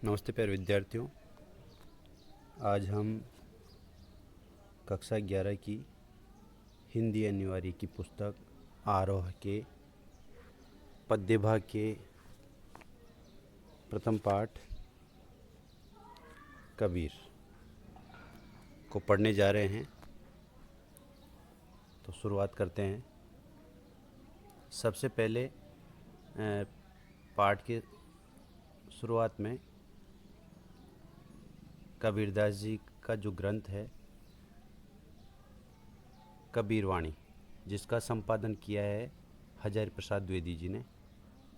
नमस्ते प्यारे विद्यार्थियों। आज हम कक्षा 11 की हिंदी अनिवार्य की पुस्तक आरोह के पद्य भाग के प्रथम पाठ कबीर को पढ़ने जा रहे हैं। तो शुरुआत करते हैं। सबसे पहले पाठ के शुरुआत में कबीरदास जी का जो ग्रंथ है कबीरवाणी, जिसका संपादन किया है हजारी प्रसाद द्विवेदी जी ने,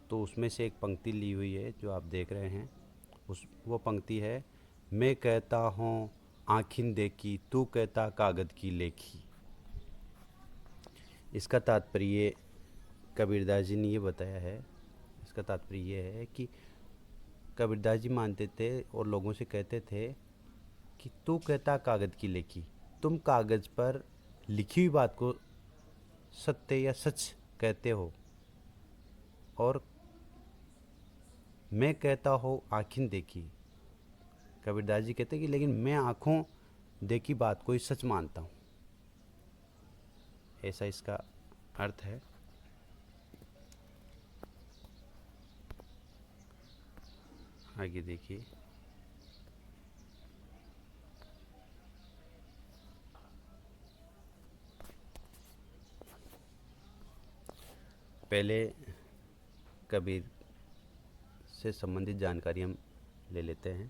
तो उसमें से एक पंक्ति ली हुई है जो आप देख रहे हैं। वो पंक्ति है, मैं कहता हूँ आँखिन देखी, तू कहता कागद की लेखी। इसका तात्पर्य कबीरदास जी ने ये बताया है। इसका तात्पर्य ये है कि कबीरदास जी मानते थे और लोगों से कहते थे कि तू कहता कागज़ की लेखी, तुम कागज़ पर लिखी हुई बात को सत्य या सच कहते हो, और मैं कहता हूँ आँखिन देखी। कबीरदास जी कहते कि लेकिन मैं आँखों देखी बात को ही सच मानता हूँ। ऐसा इसका अर्थ है। आगे देखिए। पहले कबीर से संबंधित जानकारी हम ले लेते हैं।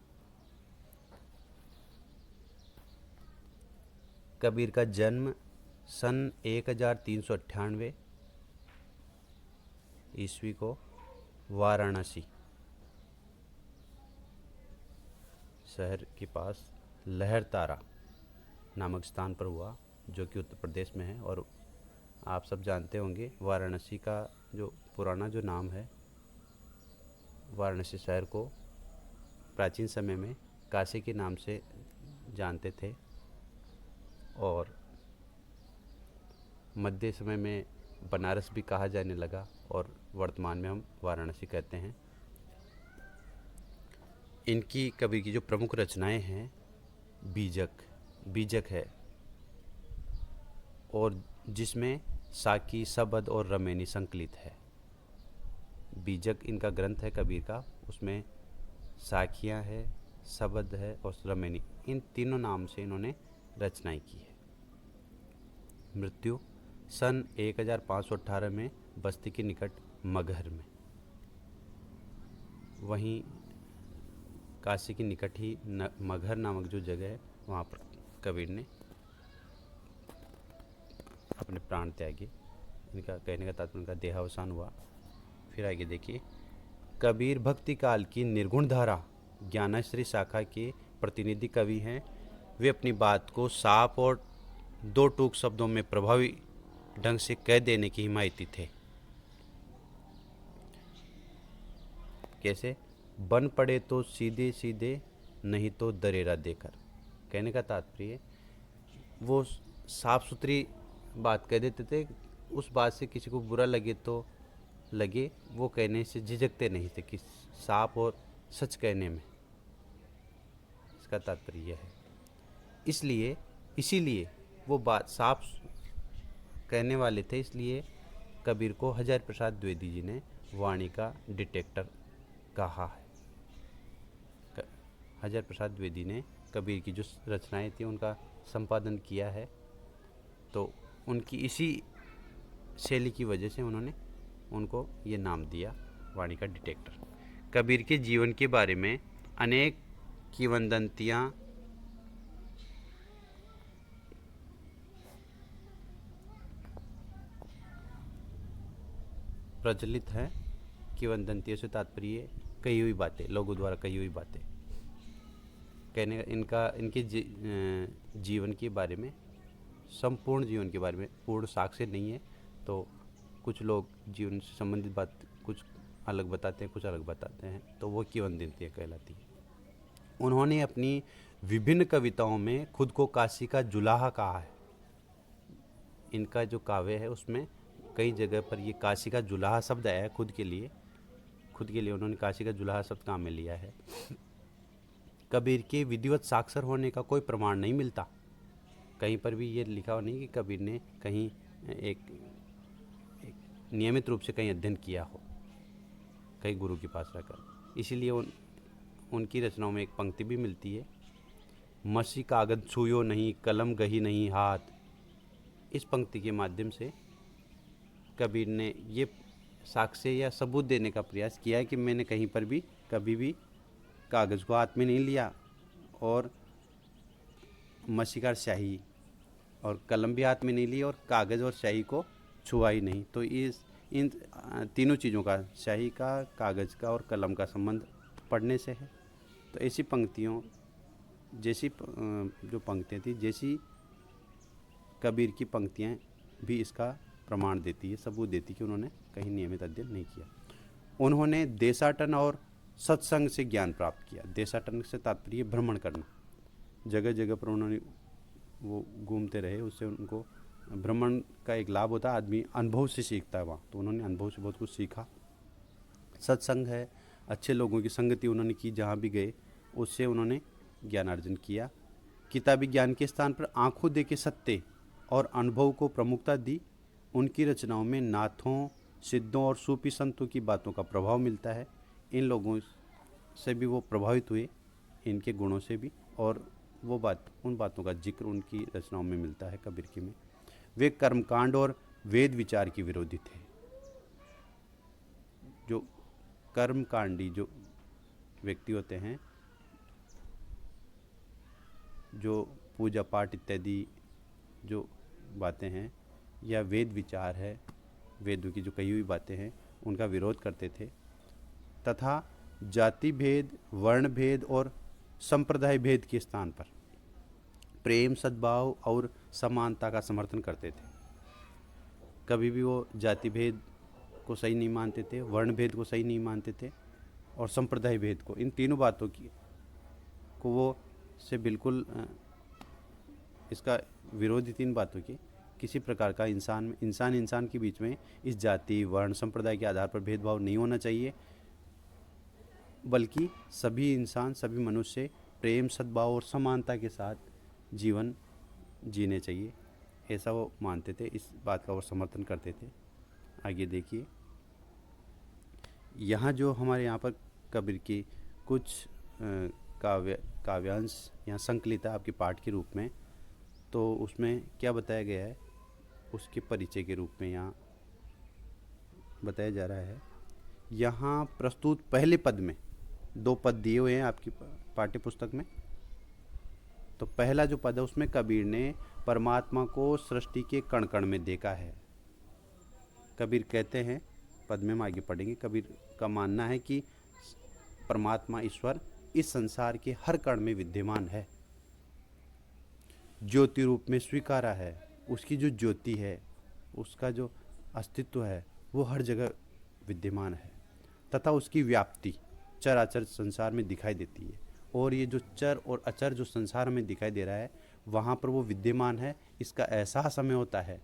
कबीर का जन्म सन 1398 ईस्वी को वाराणसी शहर के पास लहरतारा नामक स्थान पर हुआ, जो कि उत्तर प्रदेश में है। और आप सब जानते होंगे वाराणसी का जो पुराना जो नाम है, वाराणसी शहर को प्राचीन समय में काशी के नाम से जानते थे, और मध्य समय में बनारस भी कहा जाने लगा, और वर्तमान में हम वाराणसी कहते हैं। इनकी कबीर की जो प्रमुख रचनाएं हैं, बीजक है, और जिसमें साकी, सबद और रमैनी संकलित है। बीजक इनका ग्रंथ है कबीर का, उसमें साखियाँ है, सबद है और रमैनी, इन तीनों नाम से इन्होंने रचनाएं की है। मृत्यु सन 1518 में बस्ती के निकट मगहर में। वहीं काशी के निकट ही मगहर नामक जो जगह है, वहाँ पर कबीर ने अपने प्राण त्यागे। इनका कहने का तात्पर्य उनका देहावसान हुआ। फिर आगे देखिए। कबीर भक्ति काल की निर्गुण धारा ज्ञानाश्री शाखा के प्रतिनिधि कवि हैं। वे अपनी बात को साफ और दो टूक शब्दों में प्रभावी ढंग से कह देने के हिमायती थे। कैसे? बन पड़े तो सीधे सीधे, नहीं तो दरेरा देकर। कहने का तात्पर्य वो साफ सुथरी बात कह देते थे, उस बात से किसी को बुरा लगे तो लगे, वो कहने से झिझकते नहीं थे कि साफ और सच कहने में। इसका तात्पर्य यह है। इसीलिए वो बात साफ कहने वाले थे, इसलिए कबीर को हजारी प्रसाद द्विवेदी जी ने वाणी का डिटेक्टर कहा है। हजारी प्रसाद द्विवेदी ने कबीर की जो रचनाएं थी उनका संपादन किया है, तो उनकी इसी शैली की वजह से उन्होंने उनको ये नाम दिया, वाणी का डिटेक्टर। कबीर के जीवन के बारे में अनेक किंवदंतियाँ प्रचलित हैं। किंवदंतियों से तात्पर्य कही हुई बातें, लोगों द्वारा कही हुई बातें। कहने इनके जीवन के बारे में, संपूर्ण जीवन के बारे में पूर्ण साक्ष्य नहीं है, तो कुछ लोग जीवन से संबंधित बात कुछ अलग बताते हैं, कुछ अलग बताते हैं, तो वो किंवदंतियाँ कहलाती है। उन्होंने अपनी विभिन्न कविताओं में खुद को काशी का जुलाहा कहा है। इनका जो काव्य है उसमें कई जगह पर ये काशी का जुलाहा शब्द आया है। खुद के लिए उन्होंने काशी का जुलाहा शब्द काम में लिया है। कबीर के विधिवत साक्षर होने का कोई प्रमाण नहीं मिलता। कहीं पर भी ये लिखा हुआ नहीं कि कबीर ने कहीं एक नियमित रूप से कहीं अध्ययन किया हो, कहीं गुरु के पास रहकर। इसीलिए उनकी रचनाओं में एक पंक्ति भी मिलती है, मसी कागज छुयो नहीं, कलम गही नहीं हाथ। इस पंक्ति के माध्यम से कबीर ने ये साक्ष्य या सबूत देने का प्रयास किया है कि मैंने कहीं पर भी कभी भी कागज़ को हाथ में नहीं लिया और मसीकार स्याही और कलम भी हाथ में नहीं ली और कागज़ और स्याही को छुआ ही नहीं। तो इन तीनों चीज़ों का, स्याही का, कागज़ का और कलम का संबंध पढ़ने से है। तो ऐसी पंक्तियों जैसी जो पंक्तियाँ थी, जैसी कबीर की पंक्तियाँ भी इसका प्रमाण देती है, सबूत देती है कि उन्होंने कहीं नियमित अध्ययन नहीं किया। उन्होंने देशाटन और सत्संग से ज्ञान प्राप्त किया। देशाटन से तात्पर्य भ्रमण करना, जगह जगह पर उन्होंने वो घूमते रहे, उससे उनको भ्रमण का एक लाभ होता है, आदमी अनुभव से सीखता है वहाँ, तो उन्होंने अनुभव से बहुत कुछ सीखा। सत्संग है, अच्छे लोगों की संगति उन्होंने की, जहाँ भी गए उससे उन्होंने ज्ञानार्जन किया। किताबी ज्ञान के स्थान पर आंखों देखे सत्य और अनुभव को प्रमुखता दी। उनकी रचनाओं में नाथों, सिद्धों और सूफी संतों की बातों का प्रभाव मिलता है। इन लोगों से भी वो प्रभावित हुए, इनके गुणों से भी, और वो उन बातों का जिक्र उनकी रचनाओं में मिलता है कबीर की में। वे कर्मकांड और वेद विचार के विरोधी थे। जो कर्मकांडी जो व्यक्ति होते हैं, जो पूजा पाठ इत्यादि जो बातें हैं या वेद विचार है, वेदों की जो कही हुई बातें हैं, उनका विरोध करते थे, तथा जाति भेद, वर्ण भेद और संप्रदाय भेद के स्थान पर प्रेम, सद्भाव और समानता का समर्थन करते थे। कभी भी वो जाति भेद को सही नहीं मानते थे, वर्ण भेद को सही नहीं मानते थे और संप्रदाय भेद को, इन तीनों बातों को वो से बिल्कुल इसका विरोधी, तीन बातों की किसी प्रकार का इंसान के बीच में इस जाति, वर्ण, संप्रदाय के आधार पर भेदभाव नहीं होना चाहिए, बल्कि सभी इंसान, सभी मनुष्य प्रेम, सद्भाव और समानता के साथ जीवन जीने चाहिए, ऐसा वो मानते थे। इस बात का वो समर्थन करते थे। आगे देखिए, यहाँ जो हमारे यहाँ पर कबीर की कुछ काव्यांश यहाँ संकलित है आपके पाठ के रूप में, तो उसमें क्या बताया गया है उसके परिचय के रूप में यहाँ बताया जा रहा है। यहाँ प्रस्तुत पहले पद में 2 पद दिए हुए हैं आपकी पाठ्य पुस्तक में। तो पहला जो पद है उसमें कबीर ने परमात्मा को सृष्टि के कण कण में देखा है। कबीर कहते हैं, पद में हम आगे पढ़ेंगे, कबीर का मानना है कि परमात्मा ईश्वर इस संसार के हर कण में विद्यमान है, ज्योति रूप में स्वीकारा है। उसकी जो ज्योति है, उसका जो अस्तित्व है, वो हर जगह विद्यमान है, तथा उसकी व्याप्ति चराचर संसार में दिखाई देती है। और ये जो चर और अचर जो संसार में दिखाई दे रहा है, वहाँ पर वो विद्यमान है, इसका एहसास हमें होता है।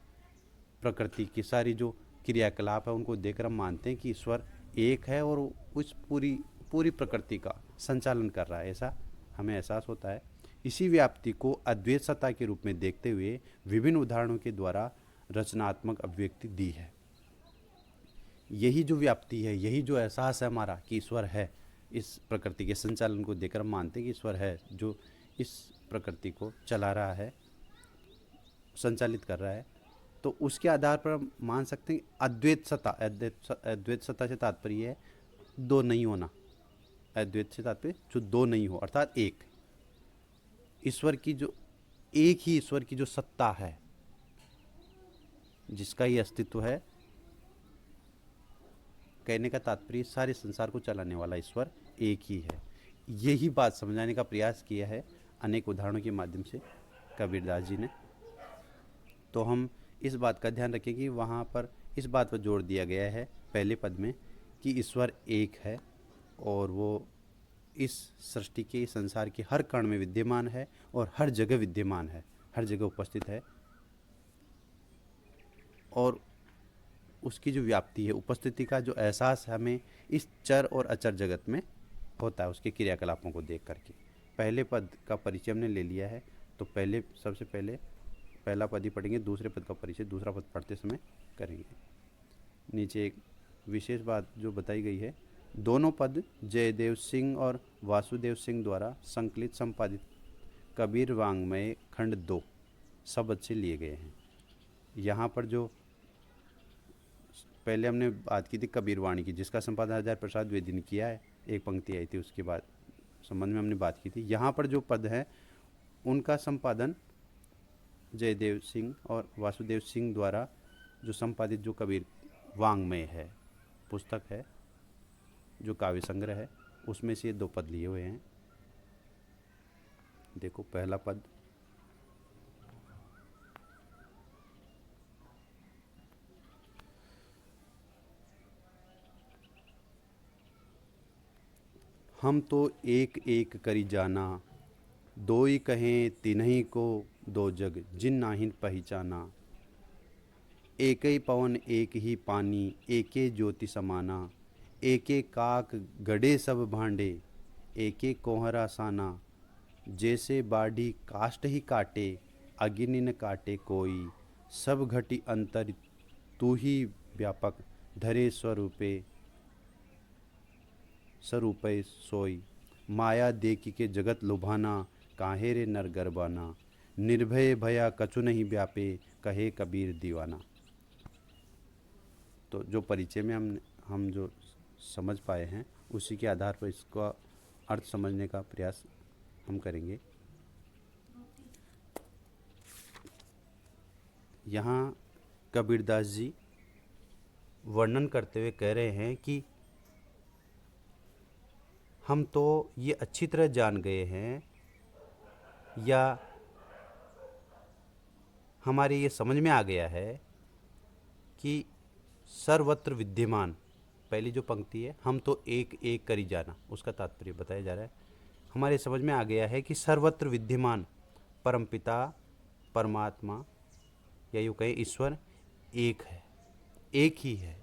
प्रकृति की सारी जो क्रियाकलाप है उनको देखकर हम मानते हैं कि ईश्वर एक है और उस पूरी प्रकृति का संचालन कर रहा है, ऐसा हमें एहसास होता है। इसी व्याप्ति को अद्वैत सत्ता के रूप में देखते हुए विभिन्न उदाहरणों के द्वारा रचनात्मक अभिव्यक्ति दी है। यही जो व्याप्ति है, यही जो एहसास है हमारा कि ईश्वर है, इस प्रकृति के संचालन को देखकर हम मानते हैं कि ईश्वर है जो इस प्रकृति को चला रहा है, संचालित कर रहा है। तो उसके आधार पर हम मान सकते हैं अद्वैत सत्ता। अद्वैत सत्ता से तात्पर्य है दो नहीं होना। अद्वैत से तात्पर्य जो दो नहीं हो, अर्थात एक ईश्वर की जो एक ही ईश्वर की जो सत्ता है, जिसका ये अस्तित्व है, कहने का तात्पर्य सारे संसार को चलाने वाला ईश्वर एक ही है। यही बात समझाने का प्रयास किया है अनेक उदाहरणों के माध्यम से कबीरदास जी ने। तो हम इस बात का ध्यान रखें कि वहाँ पर इस बात पर जोर दिया गया है पहले पद में कि ईश्वर एक है और वो इस सृष्टि के, संसार के हर कण में विद्यमान है और हर जगह विद्यमान है, हर जगह उपस्थित है। और उसकी जो व्याप्ति है, उपस्थिति का जो एहसास हमें इस चर और अचर जगत में होता है उसके क्रियाकलापों को देख करके। पहले पद का परिचय हमने ले लिया है, तो सबसे पहले पहला पद ही पढ़ेंगे, दूसरे पद का परिचय दूसरा पद पढ़ते समय करेंगे। नीचे एक विशेष बात जो बताई गई है, दोनों पद जयदेव सिंह और वासुदेव सिंह द्वारा संकलित संपादित कबीर वाङ्मय खंड 2 शब्द से लिए गए हैं। यहाँ पर जो पहले हमने बात की थी कबीर वाणी की, जिसका संपादन हरिहर प्रसाद द्विवेदी ने किया है, एक पंक्ति आई थी, उसके बाद संबंध में हमने बात की थी। यहाँ पर जो पद है उनका संपादन जयदेव सिंह और वासुदेव सिंह द्वारा जो संपादित जो कबीर वाङ्मय है पुस्तक है, जो काव्य संग्रह है, उसमें से ये 2 पद लिए हुए हैं। देखो पहला पद, हम तो एक एक करी जाना, दोई कहें तिन्हीं को दो जग जिन नाहिन पहचाना। एक ही पवन एक ही पानी एके ज्योति समाना, एके काक गड़े सब भांडे एके कोहरा साना। जैसे बाढ़ी काष्ठ ही काटे अग्नि न काटे कोई, सब घटी अंतर तू ही व्यापक धरे स्वरूपे स्वरूपे सोई। माया देखी के जगत लुभाना, काहे रे नर गरबाना। निर्भय भया कछु नहीं व्यापे, कहे कबीर दीवाना। तो जो परिचय में हम जो समझ पाए हैं, उसी के आधार पर इसका अर्थ समझने का प्रयास हम करेंगे। यहाँ कबीरदास जी वर्णन करते हुए कह रहे हैं कि हम तो ये अच्छी तरह जान गए हैं, या हमारे ये समझ में आ गया है कि सर्वत्र विद्यमान, पहली जो पंक्ति है, हम तो एक एक करी जाना, उसका तात्पर्य बताया जा रहा है। हमारे समझ में आ गया है कि सर्वत्र विद्यमान परमपिता परमात्मा, या यूँ कहें ईश्वर एक है, एक ही है।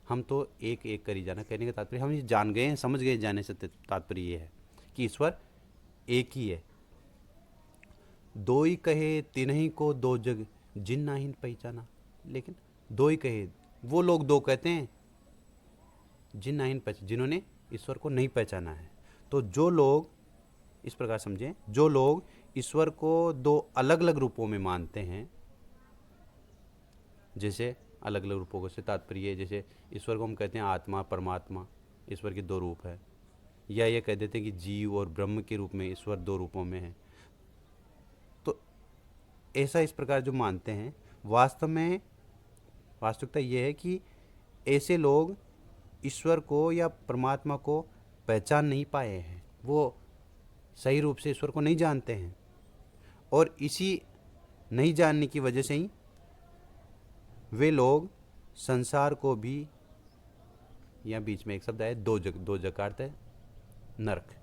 हम तो एक एक करी जाना, कहने का तात्पर्य हम ये जान गए हैं, समझ गए, जाने से तात्पर्य ये है कि ईश्वर एक ही है। दो ही कहे तिन्हीं को दो जग जिन नाहिन पहचाना। लेकिन दो ही कहे, वो लोग दो कहते हैं जिन नाहिन पहचाना, जिन्होंने ईश्वर को नहीं पहचाना है। तो जो लोग, इस प्रकार समझें, जो लोग ईश्वर को 2 अलग अलग रूपों में मानते हैं, जैसे अलग अलग रूपों से तात्पर्य, जैसे ईश्वर को हम कहते हैं आत्मा परमात्मा, ईश्वर के 2 रूप है, या ये कह देते हैं कि जीव और ब्रह्म के रूप में ईश्वर 2 रूपों में है। तो ऐसा इस प्रकार जो मानते हैं, वास्तव में वास्तविकता ये है कि ऐसे लोग ईश्वर को या परमात्मा को पहचान नहीं पाए हैं, वो सही रूप से ईश्वर को नहीं जानते हैं, और इसी नहीं जानने की वजह से ही वे लोग संसार को भी, या बीच में एक शब्द आया दो जग का अर्थ है नरक,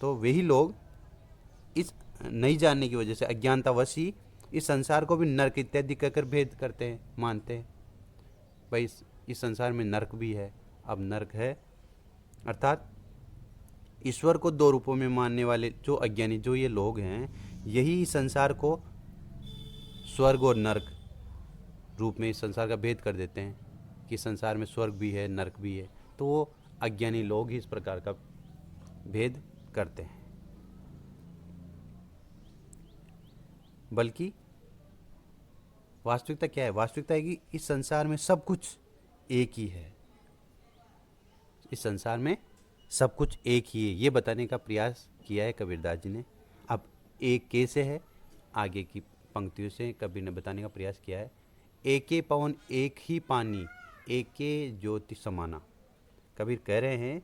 तो वही लोग इस नहीं जानने की वजह से अज्ञानतावश ही इस संसार को भी नरक इत्यादि कहकर भेद करते हैं, मानते हैं भाई इस संसार में नरक भी है। अब नरक है अर्थात ईश्वर को 2 रूपों में मानने वाले जो अज्ञानी, जो ये लोग हैं, यही संसार को स्वर्ग और नरक रूप में इस संसार का भेद कर देते हैं कि संसार में स्वर्ग भी है नरक भी है। तो वो अज्ञानी लोग ही इस प्रकार का भेद करते हैं। बल्कि वास्तविकता क्या है? वास्तविकता है कि इस संसार में सब कुछ एक ही है, इस संसार में सब कुछ एक ही है, ये बताने का प्रयास किया है कबीरदास जी ने। अब एक कैसे है, आगे की पंक्तियों से कबीर ने बताने का प्रयास किया है। एके पवन एक ही पानी एके ज्योति समाना। कबीर कह रहे हैं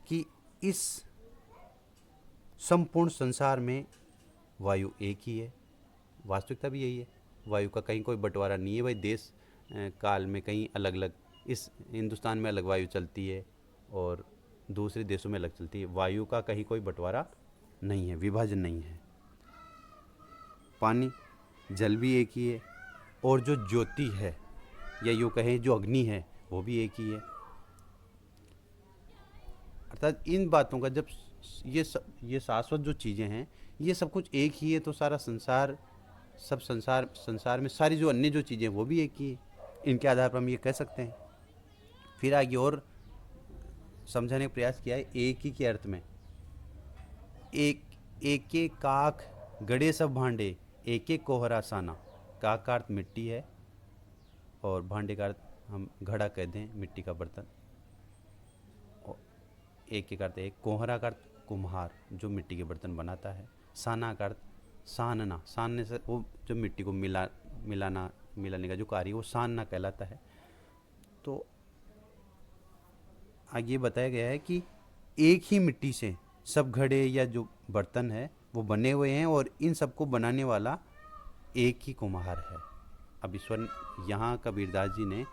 कि इस संपूर्ण संसार में वायु एक ही है। वास्तविकता भी यही है, वायु का कहीं कोई बंटवारा नहीं है भाई। देश काल में कहीं अलग अलग, इस हिंदुस्तान में अलग वायु चलती है और दूसरे देशों में अलग चलती है। वायु का कहीं कोई बंटवारा नहीं है, विभाजन नहीं है। पानी जल भी एक ही है, और जो ज्योति है या यूँ कहें जो अग्नि है वो भी एक ही है। अर्थात इन बातों का जब ये शाश्वत जो चीज़ें हैं, ये सब कुछ एक ही है, तो सारा संसार, सब संसार में सारी जो अन्य जो चीज़ें हैं वो भी एक ही है। इनके आधार पर हम ये कह सकते हैं। फिर आगे और समझाने का प्रयास किया है एक ही के अर्थ में। एक एक एक काख गड़े सब भांडे, एक एक कोहरा साना। काख का अर्थ मिट्टी है और भांडे का अर्थ हम घड़ा कह दें, मिट्टी का बर्तन। और एक एक अर्थ एक कोहरा का अर्थ कुम्हार, जो मिट्टी के बर्तन बनाता है। साना का अर्थ सानना, सानने से वो जो मिट्टी को मिलाने का जो कार्य, वो सानना कहलाता है। तो आगे बताया गया है कि एक ही मिट्टी से सब घड़े या जो बर्तन है वो बने हुए हैं, और इन सबको बनाने वाला एक ही कुम्हार है। अब ईश्वर, यहाँ कबीरदास जी ने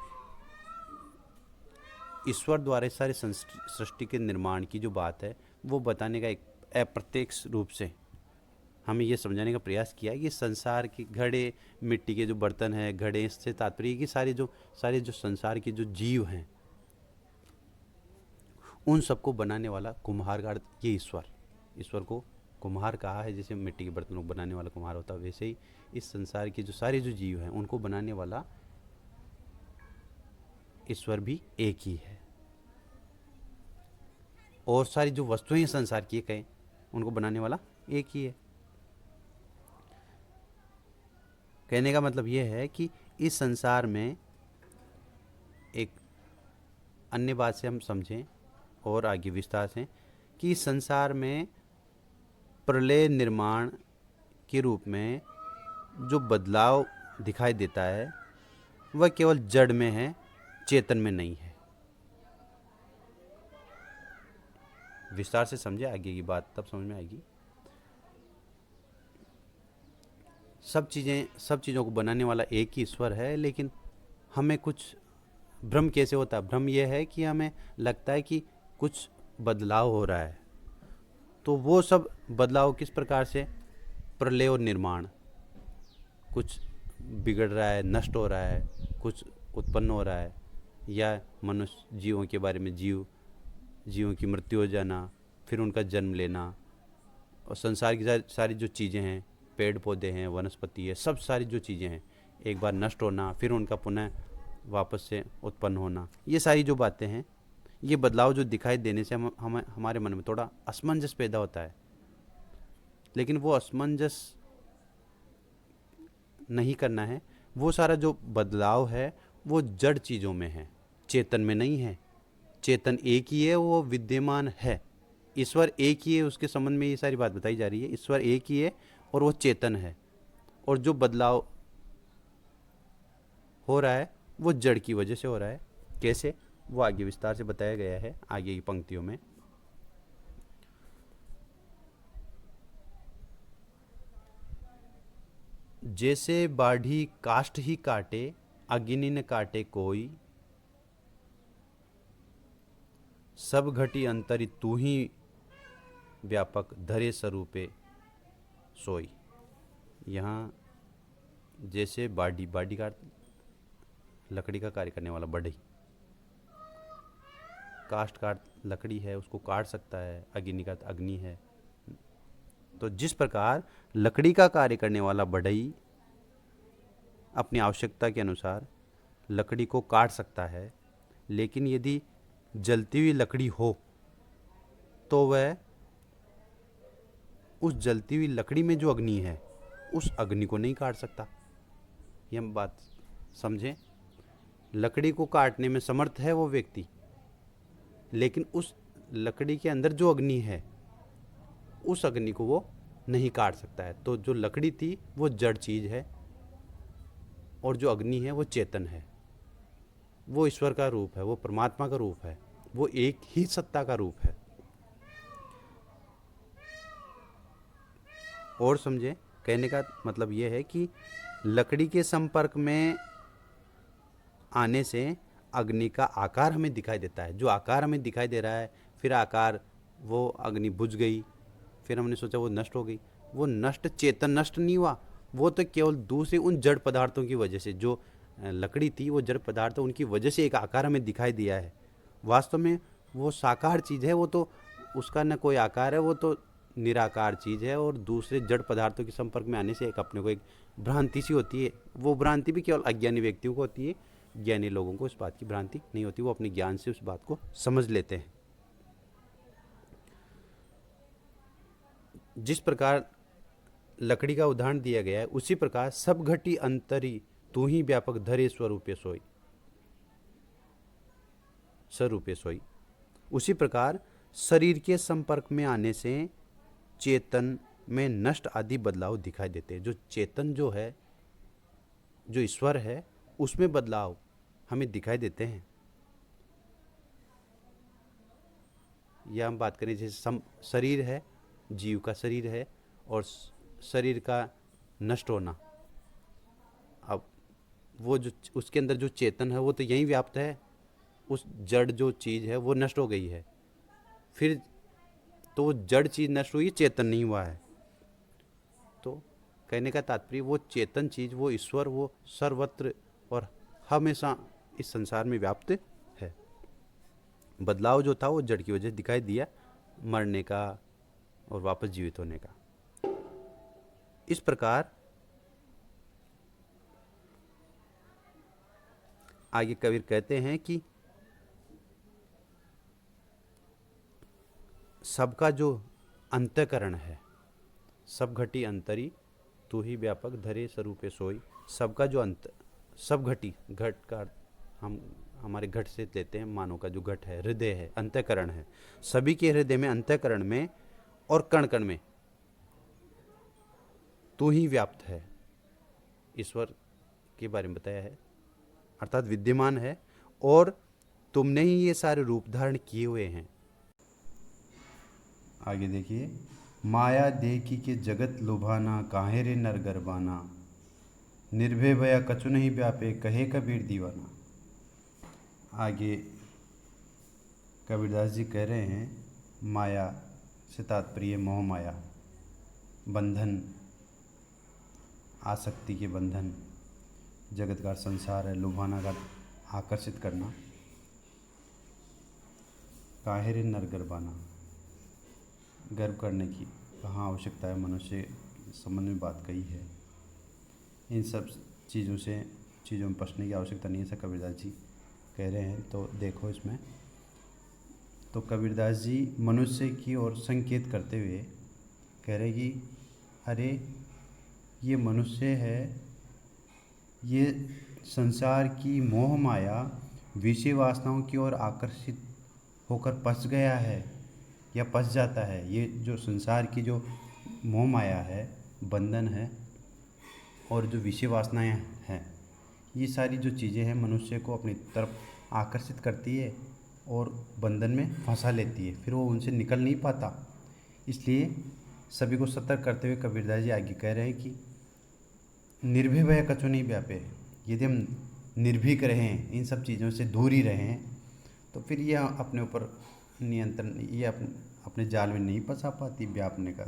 ईश्वर द्वारा इस सारे सृष्टि के निर्माण की जो बात है वो बताने का एक अप्रत्यक्ष रूप से हमें ये समझाने का प्रयास किया कि संसार के घड़े, मिट्टी के जो बर्तन हैं, घड़े, इससे तात्पर्य कि सारे जो संसार के जो जीव हैं, उन सबको बनाने वाला कुम्हार का अर्थ ये ईश्वर को कुम्हार कहा है। जैसे मिट्टी के बर्तनों को बनाने वाला कुम्हार होता है, वैसे ही इस संसार के जो सारे जो जीव हैं उनको बनाने वाला ईश्वर भी एक ही है। और सारी जो वस्तुएं संसार की कहें, उनको बनाने वाला एक ही है। कहने का मतलब यह है कि इस संसार में एक अन्य बात से हम समझें और आगे विस्तार से कि इस संसार में प्रलय निर्माण के रूप में जो बदलाव दिखाई देता है वह केवल जड़ में है, चेतन में नहीं है। विस्तार से समझे, आगे की बात तब समझ में आएगी। सब चीज़ों को बनाने वाला एक ही ईश्वर है, लेकिन हमें कुछ भ्रम कैसे होता है? भ्रम यह है कि हमें लगता है कि कुछ बदलाव हो रहा है। तो वो सब बदलाव किस प्रकार से? प्रलय और निर्माण, कुछ बिगड़ रहा है, नष्ट हो रहा है, कुछ उत्पन्न हो रहा है, या मनुष्य जीवों के बारे में जीवों की मृत्यु हो जाना, फिर उनका जन्म लेना, और संसार की सारी जो चीज़ें हैं, पेड़ पौधे हैं, वनस्पति है, सब सारी जो चीज़ें हैं, एक बार नष्ट होना, फिर उनका पुनः वापस से उत्पन्न होना। ये सारी जो बातें हैं, ये बदलाव जो दिखाई देने से हमारे मन में थोड़ा असमंजस पैदा होता है। लेकिन वो असमंजस नहीं करना है। वो सारा जो बदलाव है वो जड़ चीज़ों में है, चेतन में नहीं है। चेतन एक ही है, वो विद्यमान है। ईश्वर एक ही है, उसके संबंध में ये सारी बात बताई जा रही है। ईश्वर एक ही है और वो चेतन है, और जो बदलाव हो रहा है वो जड़ की वजह से हो रहा है। कैसे? वो आगे विस्तार से बताया गया है आगे की पंक्तियों में। जैसे बाढ़ी काष्ठ ही काटे, अग्नि न काटे कोई, सब घटी अंतरि तू ही व्यापक, धरे स्वरूपे सोई। यहाँ जैसे बाढ़ी का लकड़ी का कार्य करने वाला बढ़ई, काष्ठ काट लकड़ी है, उसको काट सकता है। अग्नि का अग्नि है। तो जिस प्रकार लकड़ी का कार्य करने वाला बढ़ई अपनी आवश्यकता के अनुसार लकड़ी को काट सकता है, लेकिन यदि जलती हुई लकड़ी हो तो वह उस जलती हुई लकड़ी में जो अग्नि है उस अग्नि को नहीं काट सकता। ये हम बात समझें। लकड़ी को काटने में समर्थ है वो व्यक्ति, लेकिन उस लकड़ी के अंदर जो अग्नि है उस अग्नि को वो नहीं काट सकता है। तो जो लकड़ी थी वो जड़ चीज़ है, और जो अग्नि है वो चेतन है। वो ईश्वर का रूप है, वो परमात्मा का रूप है, वो एक ही सत्ता का रूप है। और समझे, कहने का मतलब ये है कि लकड़ी के संपर्क में आने से अग्नि का आकार हमें दिखाई देता है। जो आकार हमें दिखाई दे रहा है, फिर आकार, वो अग्नि बुझ गई, फिर हमने सोचा वो नष्ट हो गई। वो नष्ट, चेतन नष्ट नहीं हुआ, वो तो केवल दूसरे उन जड़ पदार्थों की वजह से, जो लकड़ी थी वो जड़ पदार्थ, उनकी वजह से एक आकार हमें दिखाई दिया है। वास्तव में वो साकार चीज़ है, वो तो उसका न कोई आकार है, वो तो निराकार चीज़ है। और दूसरे जड़ पदार्थों के संपर्क में आने से एक अपने को एक भ्रांति सी होती है। वो भ्रांति भी केवल अज्ञानी व्यक्तियों को होती है, ज्ञानी लोगों को इस बात की भ्रांति नहीं होती, वो अपने ज्ञान से उस बात को समझ लेते हैं। जिस प्रकार लकड़ी का उदाहरण दिया गया है, उसी प्रकार सब घटी अंतरी तू ही व्यापक धरे स्वरूपे सोई, स्वरूपे सोई। उसी प्रकार शरीर के संपर्क में आने से चेतन में नष्ट आदि बदलाव दिखाई देते हैं। जो चेतन जो है, जो ईश्वर है, उसमें बदलाव हमें दिखाई देते हैं। या हम बात करें जैसे शरीर है, जीव का शरीर है, और शरीर का नष्ट होना। अब वो जो उसके अंदर जो चेतन है वो तो यहीं व्याप्त है, उस जड़ जो चीज़ है वो नष्ट हो गई है, फिर तो वो जड़ चीज़ नष्ट हुई, चेतन नहीं हुआ है। तो कहने का तात्पर्य वो चेतन चीज़, वो ईश्वर, वो सर्वत्र और हमेशा इस संसार में व्याप्त है। बदलाव जो था वो जड़ की वजह से दिखाई दिया, मरने का और वापस जीवित होने का। इस प्रकार आगे कबीर कहते हैं कि सबका जो अंतःकरण है, सब घटी अंतरी तू ही व्यापक धरे स्वरूपे सोई। सबका जो सब घटी, घट का हम हमारे घट से लेते हैं, मानव का जो घट है, हृदय है, अंतःकरण है। सभी के हृदय में, अंतःकरण में और कण कण में तू ही व्याप्त है, ईश्वर के बारे में बताया है, अर्थात विद्यमान है, और तुमने ही ये सारे रूप धारण किए हुए हैं। आगे देखिए, माया देखी के जगत लुभाना, काहे रे नर गरबाना, निर्भय भया कछु नहीं व्यापे, कहे कबीर दीवाना। आगे कबीरदास जी कह रहे हैं, माया से तात्पर्य मोह माया, बंधन, आसक्ति के बंधन, जगत का संसार है, लुभाना का आकर्षित करना, काहे रे नर गरबाना, गर्व करने की कहाँ आवश्यकता है, मनुष्य संबंध में बात कही है। इन सब चीज़ों में फंसने की आवश्यकता नहीं है, ऐसा कबीरदास जी कह रहे हैं। तो देखो इसमें, तो कबीरदास जी मनुष्य की ओर संकेत करते हुए कह रहे कि अरे ये मनुष्य है, ये संसार की मोह माया विषय वासनाओं की ओर आकर्षित होकर फंस गया है या फंस जाता है। ये जो संसार की जो मोह माया है, बंधन है, और जो विषय वासनाएं हैं, ये सारी जो चीज़ें हैं मनुष्य को अपनी तरफ आकर्षित करती है और बंधन में फंसा लेती है, फिर वो उनसे निकल नहीं पाता। इसलिए सभी को सतर्क करते हुए कबीरदास जी आगे कह रहे हैं कि निर्भय भय कछु नहीं व्यापे। यदि हम निर्भीक रहें, इन सब चीज़ों से दूर ही रहें, तो फिर ये अपने ऊपर नियंत्रण, ये अपने जाल में नहीं फंसा पाती। व्यापने का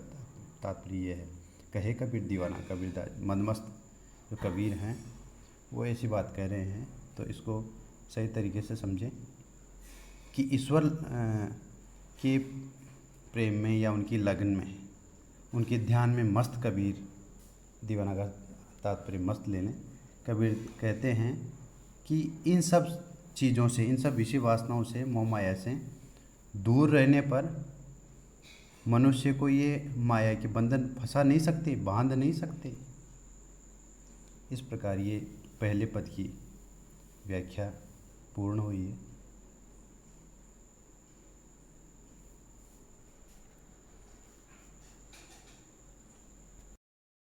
तात्पर्य ये है। कहे कबीर दीवाना, कबीरदास मदमस्त जो कबीर हैं वो ऐसी बात कह रहे हैं। तो इसको सही तरीके से समझें कि ईश्वर के प्रेम में या उनकी लगन में, उनके ध्यान में मस्त कबीर, दीवाना का तात्पर्य मस्त लेने। कबीर कहते हैं कि इन सब चीज़ों से, इन सब विषय वासनाओं से, मोह माया से दूर रहने पर मनुष्य को ये माया के बंधन फंसा नहीं सकते, बांध नहीं सकते। इस प्रकार ये पहले पद की व्याख्या पूर्ण हुई है।